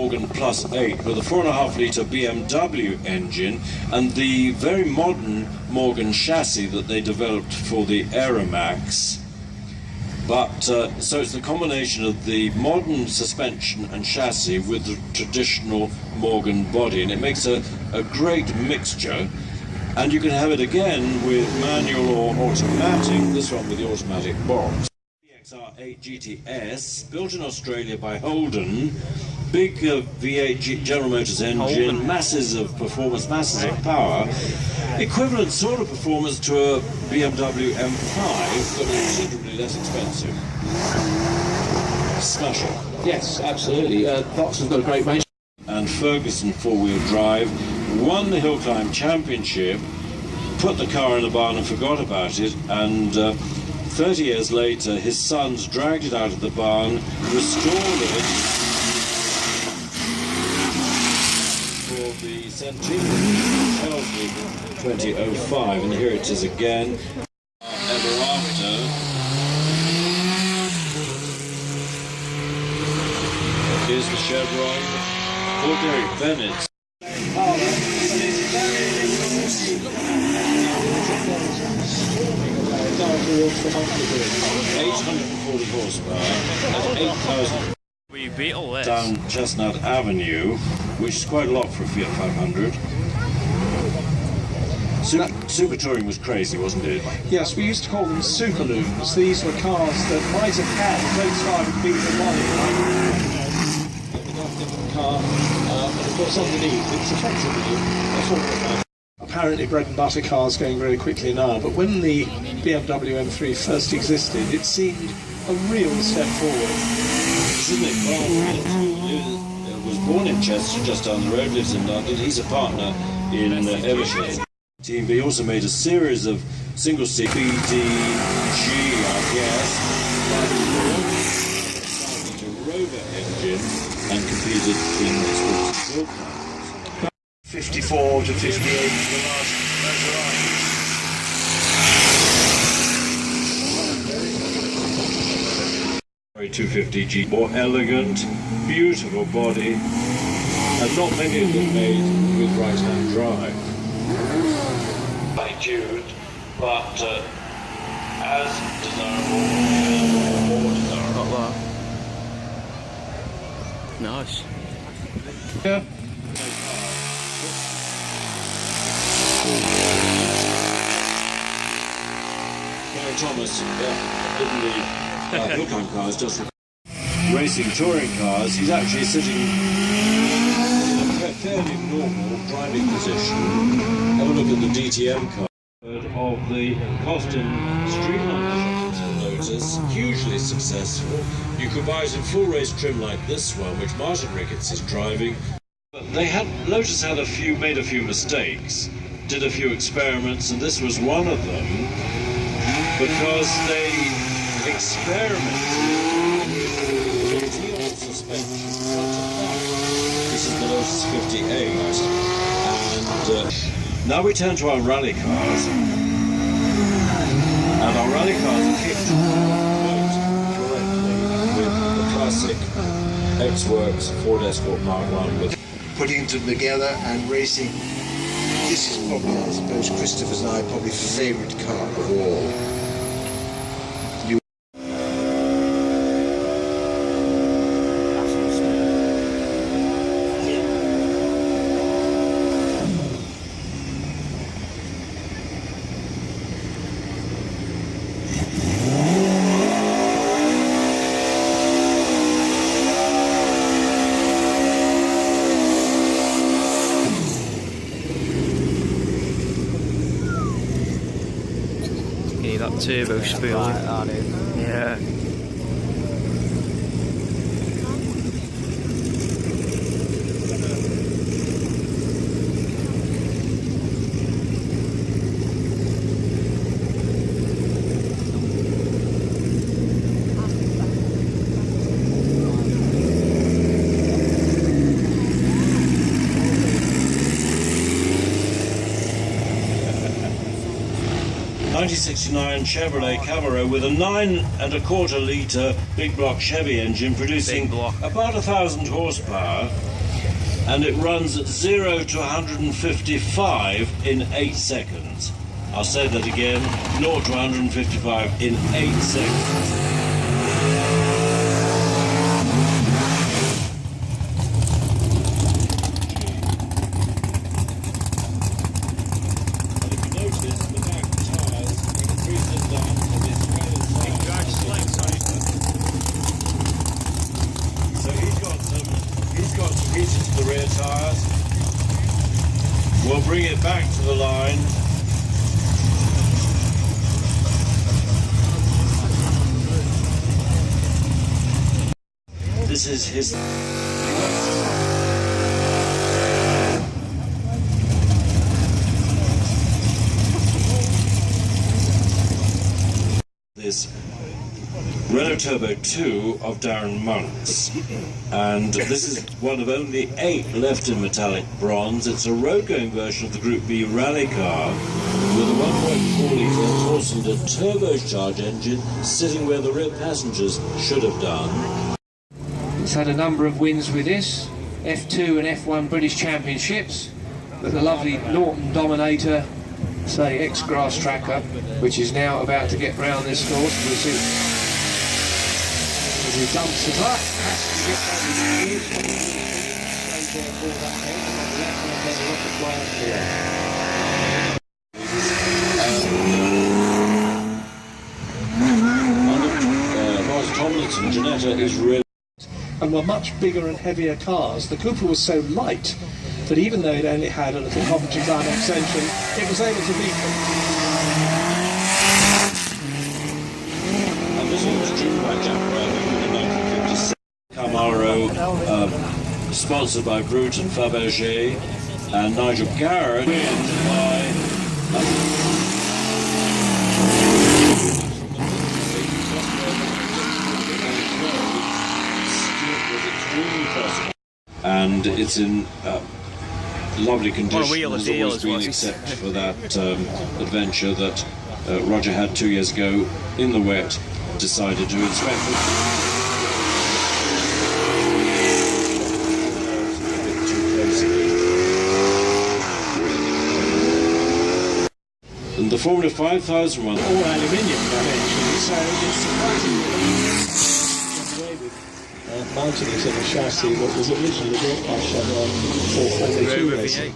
Morgan Plus 8 with a 4.5-litre BMW engine and the very modern Morgan chassis that they developed for the Aeromax. But so it's the combination of the modern suspension and chassis with the traditional Morgan body, and it makes a great mixture. And you can have it again with manual or automatic, this one with the automatic box. XR8 GTS, built in Australia by Holden, big V8 General Motors engine, masses of performance, masses of power, equivalent sort of performance to a BMW M5, but considerably less expensive. Smashing. Yes, absolutely. Vauxhall's got a great range. And Ferguson four-wheel drive won the Hill Climb Championship, put the car in the barn and forgot about it, and 30 years later, his sons dragged it out of the barn, restored it for the centenary of 2005, and here it is again. Ever after. Here's the Chevron for Derek Bennett. 840 horsepower at 8,000 We beat all this. down Chestnut Avenue, which is quite a lot for a Fiat 500. Super Touring was crazy, wasn't it? Yes, we used to call them superloons. These were cars that might have had Volkswagen being the one different car, but of course underneath it's effectively a Formula. Apparently bread and butter cars going very quickly now, but when the BMW M3 first existed, it seemed a real step forward. Isn't it? Well, was born in Chester, just down the road, lives in London. He's a partner in Evershed. He also made a series of single-seat BDG, I guess, a Rover engine, and competed in sports field cars. 54 to 58 for the last motorized. 250G, more elegant, beautiful body, and not many of them made with right-hand drive. By Jude, but as desirable, more desirable. Got that. Nice. Yeah. Gary Thomas in the Hill Climb cars, just racing touring cars. He's actually sitting in a fairly normal driving position. Have a look at the DTM car. Of the Coston Streamline Lotus, hugely successful. You could buy it in full race trim like this one, which Martin Ricketts is driving. But Lotus made a few mistakes, did a few experiments, and this was one of them, because they experimented with heel suspension front and back. This is the Lotus 58, and now we turn to our rally cars, and our rally cars are kicked correctly with the classic X-Works Ford Escort Mark I with putting them together and racing. This is probably, I suppose, Christopher's and I probably favourite car of all. That turbo spool. Yeah. 1969 Chevrolet Camaro with a 9¼ litre big block Chevy engine producing about 1,000 horsepower, and it runs at 0 to 155 in 8 seconds. I'll say that again, 0 to 155 in 8 seconds. The rear tyres. We'll bring it back to the line. This is his. This Renault Turbo 2 of Darren Monk's, and this is one of only 8 left in metallic bronze. It's a road-going version of the Group B rally car with a 1.4 litre four-cylinder turbocharged engine sitting where the rear passengers should have done. It's had a number of wins with this, F2 and F1 British Championships, but the lovely Norton Dominator, say ex-grass tracker, which is now about to get round this course. We'll see. As he dumps the clutch, has to get down the gears. Tomlinson, Janetta is really. And were much bigger and heavier cars. The Cooper was so light that even though it only had a little Coventry Climax engine, it was able to beat them. And this one was driven by Jack Riley in 1957. Camaro, sponsored by Brute and Fabergé, and Nigel Garrett, wins by. And it's in lovely condition. Has always been, except for that adventure that Roger had 2 years ago in the wet. Decided to inspect it. A bit too closely. And the Formula 5000 one, all aluminium dimension, so it's surprising mounting it in a chassis that was originally built by Chevron for Formula 2 racing.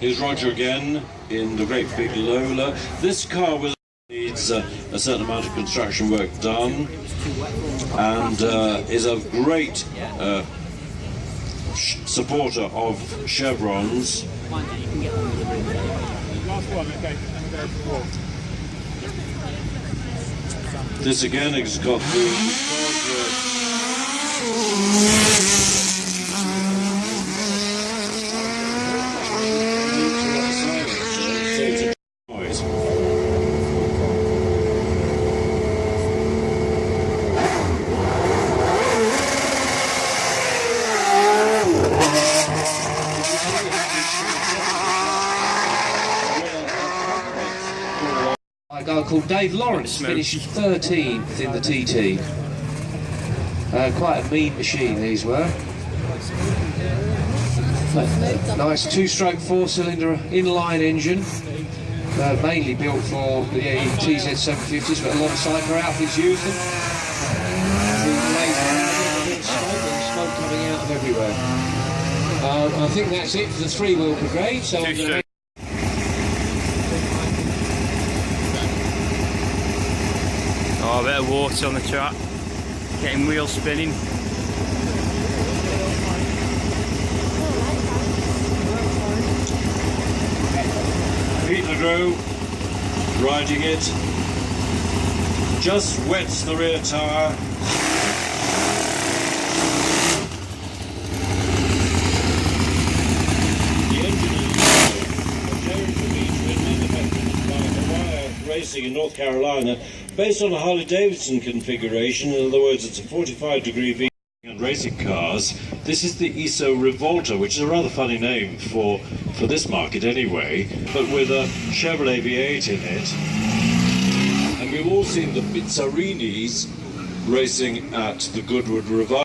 Here's Roger again in the great big Lola. This car needs a certain amount of construction work done, and is a great supporter of Chevrons. This again has got the A guy called Dave Lawrence finished 13th in the TT. Quite a mean machine these were. Nice 2-stroke 4-cylinder inline engine, mainly built for the TZ750s, but a lot of cycler outfits use them. Smoke coming out of everywhere. I think that's it for the 3-wheel brigade. So Oh, a bit of water on the track, getting wheel spinning. Pete LeGros riding it, just wets the rear tyre. The engine is manufactured by Hawaii Racing in North Carolina, based on a Harley-Davidson configuration. In other words, it's a 45-degree V and racing cars. This is the ESO Revolta, which is a rather funny name for this market anyway, but with a Chevrolet V8 in it. you've all seen the Pizzarinis racing at the Goodwood Revival.